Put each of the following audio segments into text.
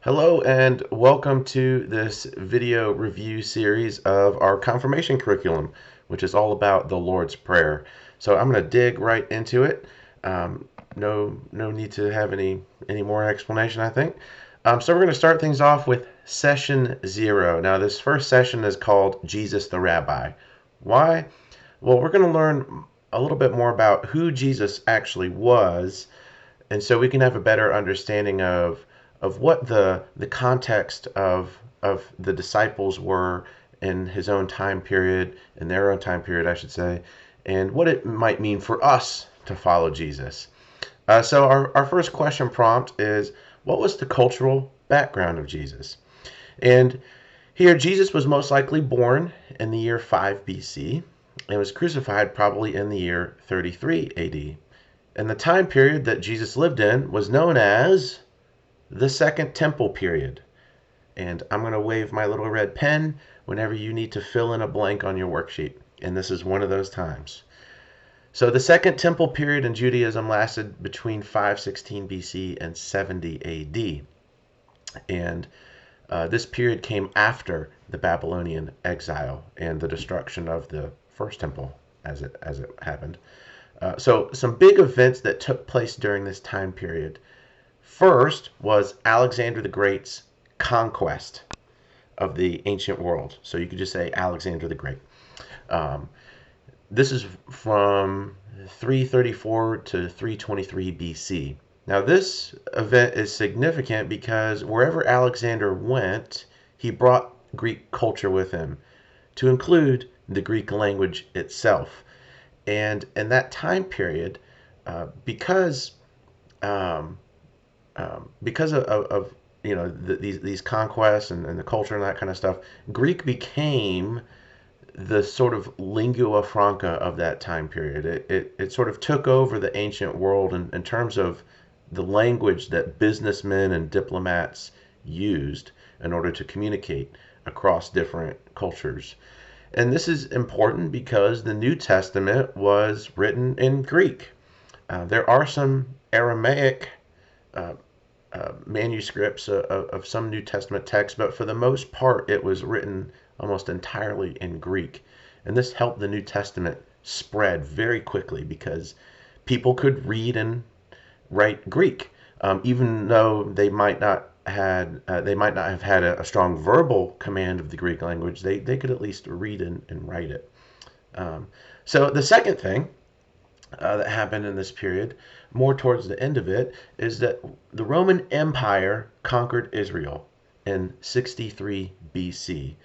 Hello and welcome to this video review series of our confirmation curriculum, which is all about the Lord's Prayer. So I'm going to dig right into it. No need to have any more explanation, I think. So we're going to start things off with session 0. Now this first session is called Jesus the Rabbi. Why? Well, we're going to learn a little bit more about who Jesus actually was, and so we can have a better understanding of what the context of the disciples were in his own time period, in their own time period, I should say, and what it might mean for us to follow Jesus. So our first question prompt is, what was the cultural background of Jesus? And here, Jesus was most likely born in the year 5 BC and was crucified probably in the year 33 AD. And the time period that Jesus lived in was known as the Second Temple period. And I'm going to wave my little red pen whenever you need to fill in a blank on your worksheet. And this is one of those times. So the Second Temple period in Judaism lasted between 516 BC and 70 AD. And this period came after the Babylonian exile and the destruction of the first temple as it happened. So some big events that took place during this time period. First was Alexander the Great's conquest of the ancient world. So you could just say Alexander the Great. This is from 334 to 323 BC. Now this event is significant because wherever Alexander went, he brought Greek culture with him, to include the Greek language itself. And in that time period, because of these conquests and the culture and that kind of stuff, Greek became the sort of lingua franca of that time period. It sort of took over the ancient world in terms of the language that businessmen and diplomats used in order to communicate across different cultures. And this is important because the New Testament was written in Greek. There are some Aramaic manuscripts of some New Testament texts, but for the most part, it was written almost entirely in Greek. And this helped the New Testament spread very quickly because people could read and write Greek, even though they might not have had a strong verbal command of the Greek language. They could at least read and write it. So the second thing that happened in this period, more towards the end of it, is that the Roman Empire conquered Israel in 63 BC.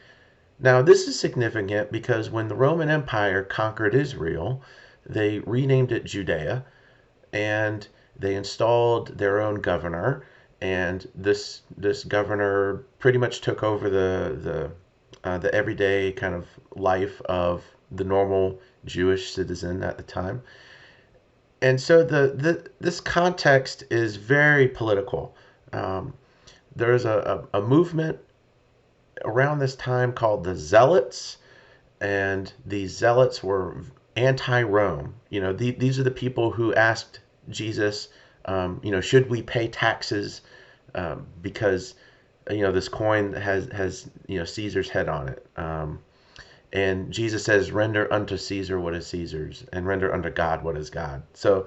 Now, this is significant because when the Roman Empire conquered Israel, they renamed it Judea, and they installed their own governor, and this governor pretty much took over the everyday kind of life of the normal Jewish citizen at the time. And so this context is very political. There's a movement around this time called the Zealots, and the Zealots were anti-Rome. These are the people who asked Jesus, should we pay taxes because this coin has Caesar's head on it. And Jesus says, render unto Caesar what is Caesar's, and render unto God what is God. So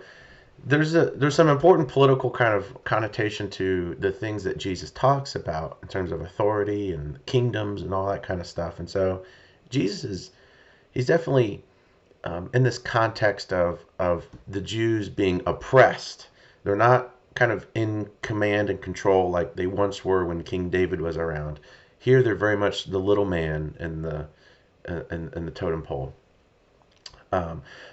there's some important political kind of connotation to the things that Jesus talks about in terms of authority and kingdoms and all that kind of stuff. And so he's definitely in this context of the Jews being oppressed. They're not kind of in command and control like they once were when King David was around. Here they're very much the little man in the totem pole.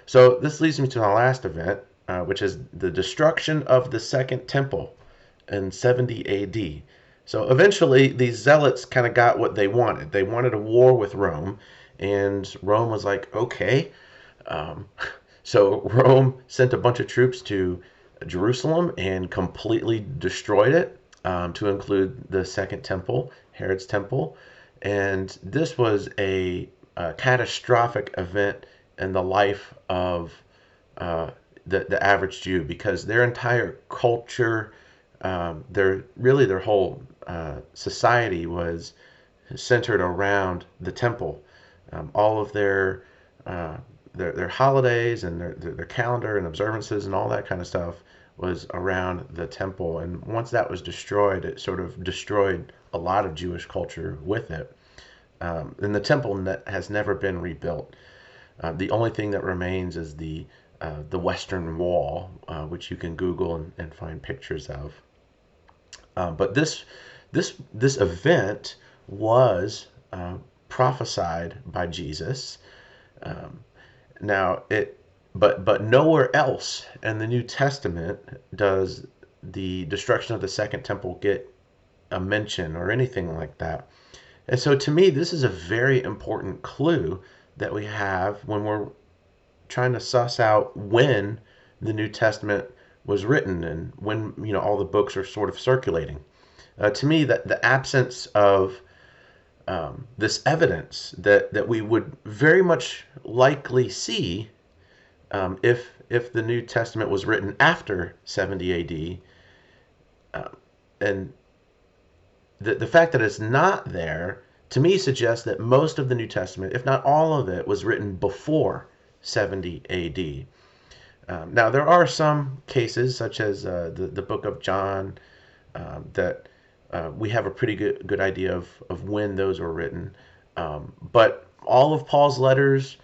So this leads me to my last event, which is the destruction of the Second Temple in 70 AD. So eventually these zealots kind of got what they wanted. They wanted a war with Rome, and Rome was like, okay. So Rome sent a bunch of troops to Jerusalem and completely destroyed it, to include the Second Temple, Herod's temple. And this was a catastrophic event in the life of the average Jew, because their entire culture, their whole society was centered around the temple. All of uh, their holidays and their calendar and observances and all that kind of stuff was around the temple. And once that was destroyed, it sort of destroyed a lot of Jewish culture with it. And the temple has never been rebuilt. The only thing that remains is the Western Wall, which you can Google and find pictures of. But this event was prophesied by Jesus. Um, Now but nowhere else in the New Testament does the destruction of the Second Temple get a mention or anything like that. And so to me, this is a very important clue that we have when we're trying to suss out when the New Testament was written and when all the books are sort of circulating. To me, that the absence of this evidence that we would very much likely see if the New Testament was written after 70 A.D. And the fact that it's not there, to me, suggests that most of the New Testament, if not all of it, was written before 70 A.D. Now, there are some cases, such as the book of John, that we have a pretty good idea of when those were written. But all of Paul's letters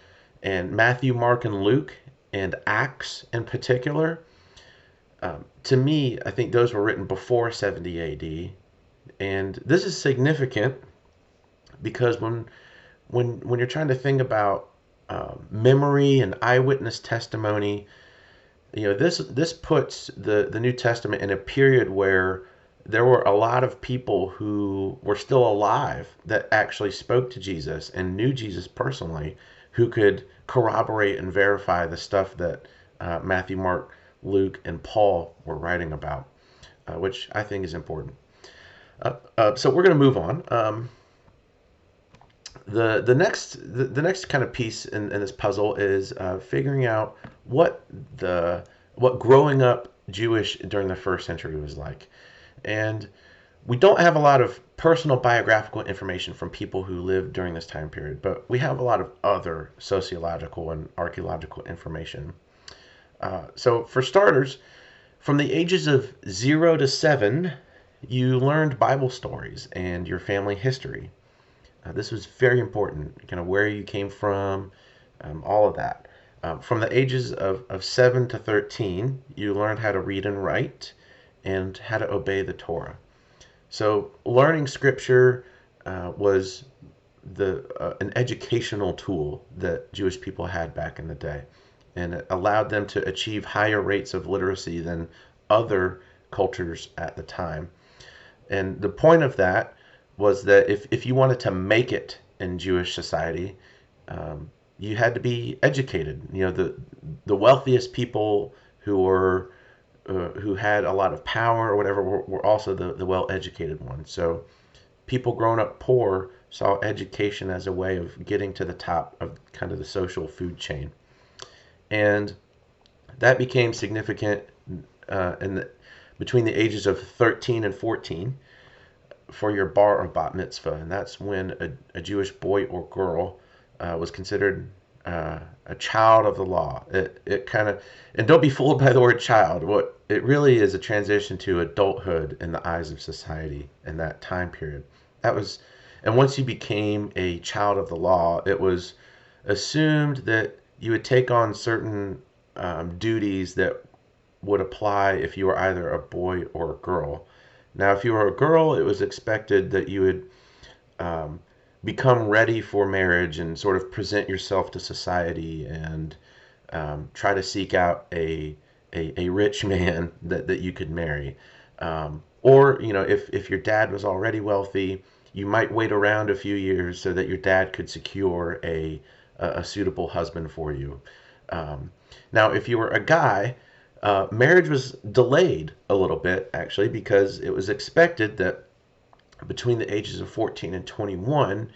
and Matthew, Mark, and Luke, and Acts in particular, to me, I think those were written before 70 AD. And this is significant because when you're trying to think about memory and eyewitness testimony, this puts the New Testament in a period where there were a lot of people who were still alive that actually spoke to Jesus and knew Jesus personally, who could corroborate and verify the stuff that Matthew, Mark, Luke, and Paul were writing about, which I think is important. So we're going to move on. The next kind of piece in this puzzle is figuring out what growing up Jewish during the first century was like. And we don't have a lot of personal biographical information from people who lived during this time period, but we have a lot of other sociological and archaeological information. So for starters, from the ages of 0 to 7, you learned Bible stories and your family history. This was very important, kind of where you came from, all of that. From the ages of 7 to 13, you learned how to read and write and how to obey the Torah. So learning scripture was an educational tool that Jewish people had back in the day, and it allowed them to achieve higher rates of literacy than other cultures at the time. And the point of that was that if you wanted to make it in Jewish society, you had to be educated. The wealthiest people who had a lot of power or whatever were also the well-educated ones. So people growing up poor saw education as a way of getting to the top of kind of the social food chain. And that became significant between the ages of 13 and 14 for your bar or bat mitzvah. And that's when a Jewish boy or girl was considered a child of the law. It kind of, and don't be fooled by the word child. What it really is, a transition to adulthood in the eyes of society in that time period. And once you became a child of the law, it was assumed that you would take on certain duties that would apply if you were either a boy or a girl. Now, if you were a girl, it was expected that you would become ready for marriage and sort of present yourself to society and try to seek out a rich man that you could marry. Or, if your dad was already wealthy, you might wait around a few years so that your dad could secure a suitable husband for you. Now, if you were a guy, marriage was delayed a little bit, actually, because it was expected that between the ages of 14 and 21,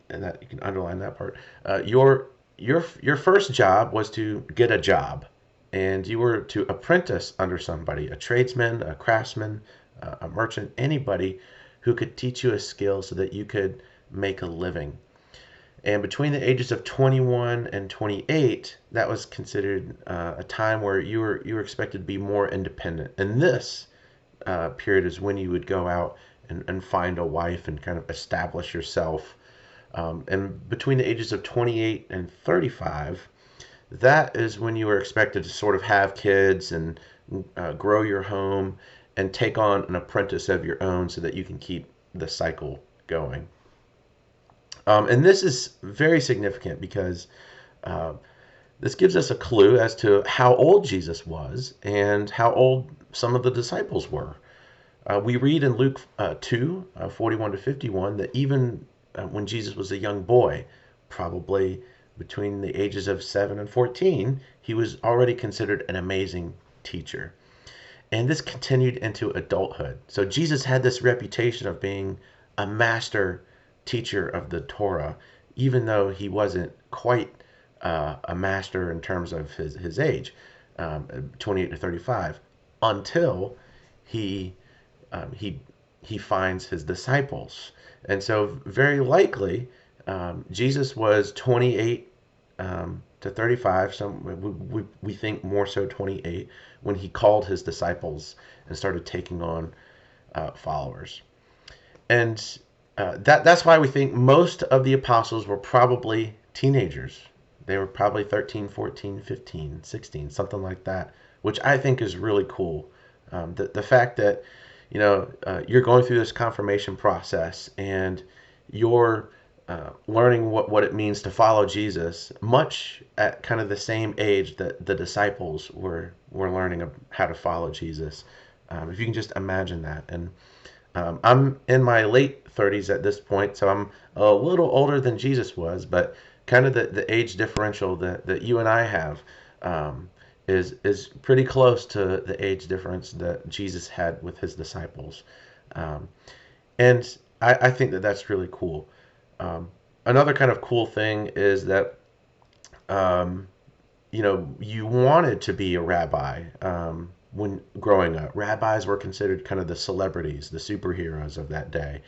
and that you can underline that part, your first job was to get a job, and you were to apprentice under somebody, a tradesman, a craftsman, a merchant, anybody who could teach you a skill so that you could make a living. And between the ages of 21 and 28, that was considered a time where you were expected to be more independent. And this period is when you would go out and find a wife and kind of establish yourself. And between the ages of 28 and 35, that is when you were expected to sort of have kids and grow your home and take on an apprentice of your own so that you can keep the cycle going. And this is very significant because this gives us a clue as to how old Jesus was and how old some of the disciples were. We read in Luke 2, 41 to 51, that even when Jesus was a young boy, probably between the ages of 7 and 14, he was already considered an amazing teacher. And this continued into adulthood. So Jesus had this reputation of being a master teacher of the Torah, even though he wasn't quite a master in terms of his age, 28 to 35, until he he finds his disciples. And so very likely Jesus was 28 to 35. We think more so 28 when he called his disciples and started taking on followers. And that's why we think most of the apostles were probably teenagers. They were probably 13, 14, 15, 16, something like that, which I think is really cool. The fact that you're going through this confirmation process and you're learning what it means to follow Jesus, much at kind of the same age that the disciples were learning how to follow Jesus. If you can just imagine that. And I'm in my late 30s at this point, so I'm a little older than Jesus was, but kind of the age differential that you and I have is pretty close to the age difference that Jesus had with his disciples. And I think that that's really cool. Another kind of cool thing is that, you wanted to be a rabbi when growing up. Rabbis were considered kind of the celebrities, the superheroes of that day.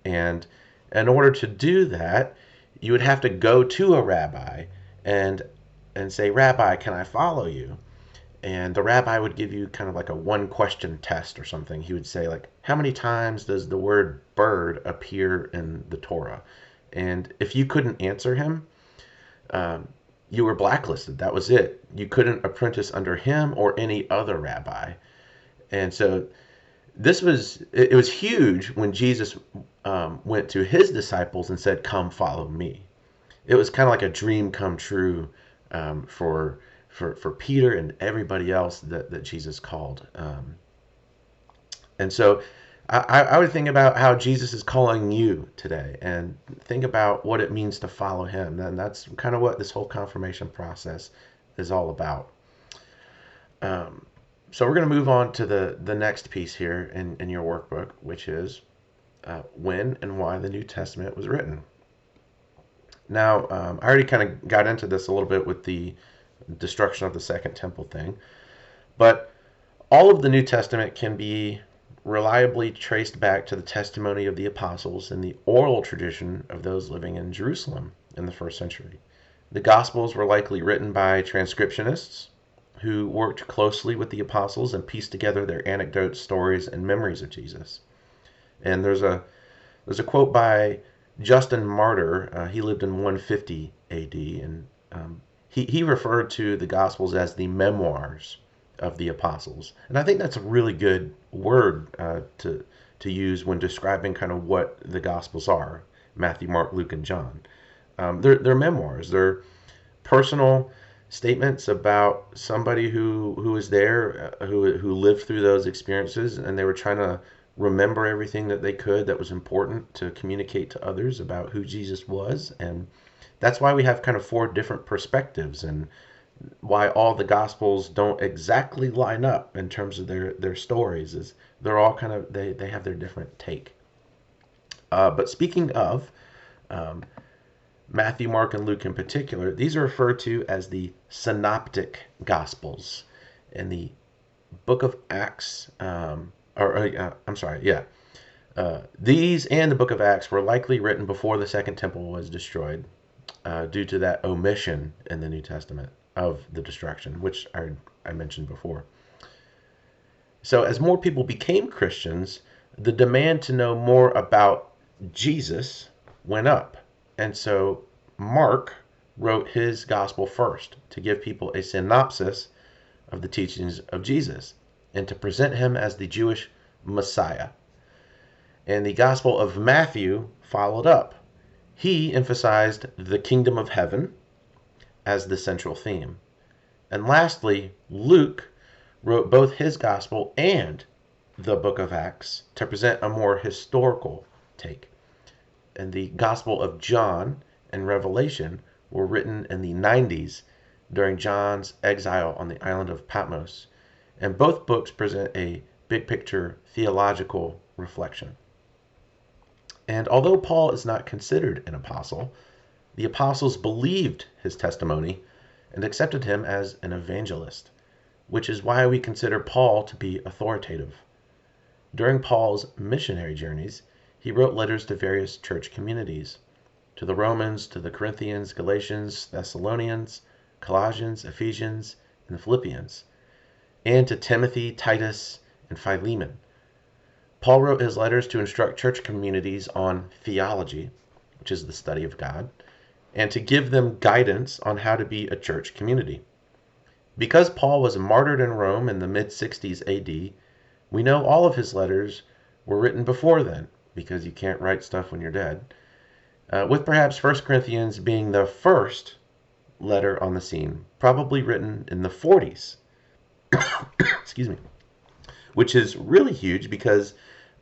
And in order to do that, you would have to go to a rabbi and say, "Rabbi, can I follow you?" And the rabbi would give you kind of like a one question test or something. He would say, like, how many times does the word bird appear in the Torah? And if you couldn't answer him, you were blacklisted. That was it. You couldn't apprentice under him or any other rabbi. And so it was huge when Jesus went to his disciples and said, "Come follow me." It was kind of like a dream come true for Peter and everybody else that Jesus called. And so I would think about how Jesus is calling you today and think about what it means to follow him. And that's kind of what this whole confirmation process is all about. So we're going to move on to the next piece here in your workbook, which is when and why the New Testament was written. Now, I already kind of got into this a little bit with the destruction of the Second Temple thing, but all of the New Testament can be reliably traced back to the testimony of the apostles and the oral tradition of those living in Jerusalem in the first century. The Gospels were likely written by transcriptionists who worked closely with the apostles and pieced together their anecdotes, stories, and memories of Jesus. And there's a quote by Justin Martyr. He lived in 150 A.D. and he referred to the Gospels as the Memoirs of the apostles. And I think that's a really good word to use when describing kind of what the Gospels are: Matthew, Mark, Luke, and John. They're memoirs. They're personal statements about somebody who was there, who lived through those experiences, and they were trying to remember everything that they could that was important to communicate to others about who Jesus was. And that's why we have kind of four different perspectives, and why all the Gospels don't exactly line up in terms of their stories. Is they're all kind of, they have their different take. But speaking of Matthew, Mark, and Luke in particular, these are referred to as the Synoptic Gospels. And the book of Acts I'm sorry, yeah. These and the book of Acts were likely written before the Second Temple was destroyed, due to that omission in the New Testament of the destruction, which I mentioned before. So, as more people became Christians, the demand to know more about Jesus went up. And so, Mark wrote his gospel first to give people a synopsis of the teachings of Jesus and to present him as the Jewish Messiah. And the gospel of Matthew followed up. He emphasized the kingdom of heaven as the central theme. And lastly, Luke wrote both his gospel and the book of Acts to present a more historical take. And the gospel of John and Revelation were written in the 90s during John's exile on the island of Patmos. And both books present a big picture theological reflection. And although Paul is not considered an apostle, the apostles believed his testimony and accepted him as an evangelist, which is why we consider Paul to be authoritative. During Paul's missionary journeys, he wrote letters to various church communities, to the Romans, to the Corinthians, Galatians, Thessalonians, Colossians, Ephesians, and the Philippians, and to Timothy, Titus, and Philemon. Paul wrote his letters to instruct church communities on theology, which is the study of God, and to give them guidance on how to be a church community. Because Paul was martyred in Rome in the mid-60s AD, we know all of his letters were written before then, because you can't write stuff when you're dead, with perhaps 1 Corinthians being the first letter on the scene, probably written in the 40s. Excuse me. Which is really huge because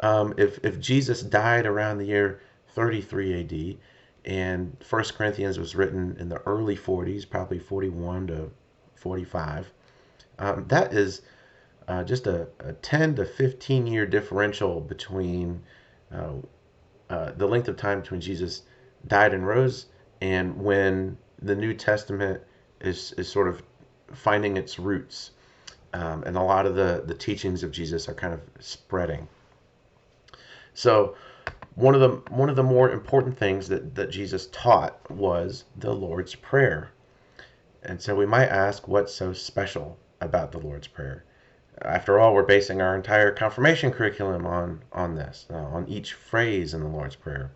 if Jesus died around the year 33 AD and 1 Corinthians was written in the early 40s, probably 41 to 45, that is just a 10 to 15 year differential between the length of time between Jesus died and rose and when the New Testament is sort of finding its roots. And a lot of the teachings of Jesus are kind of spreading. So one of the more important things that Jesus taught was the Lord's Prayer. And so we might ask, what's so special about the Lord's Prayer? After all, we're basing our entire confirmation curriculum on this, on each phrase in the Lord's Prayer.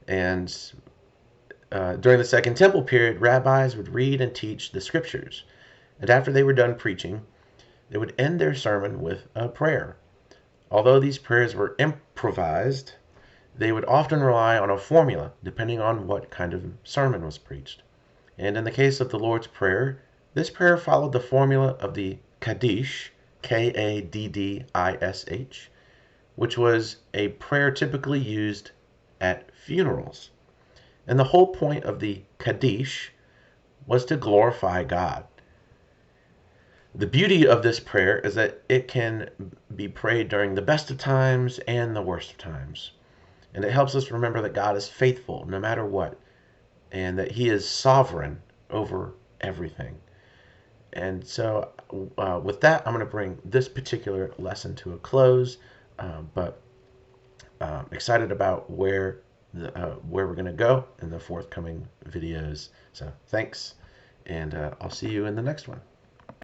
And during the Second Temple period, rabbis would read and teach the scriptures. And after they were done preaching, they would end their sermon with a prayer. Although these prayers were improvised, they would often rely on a formula depending on what kind of sermon was preached. And in the case of the Lord's Prayer, this prayer followed the formula of the Kaddish, Kaddish, which was a prayer typically used at funerals. And the whole point of the Kaddish was to glorify God. The beauty of this prayer is that it can be prayed during the best of times and the worst of times. And it helps us remember that God is faithful no matter what, and that he is sovereign over everything. And so with that, I'm going to bring this particular lesson to a close, but excited about where we're going to go in the forthcoming videos. So thanks, and I'll see you in the next one.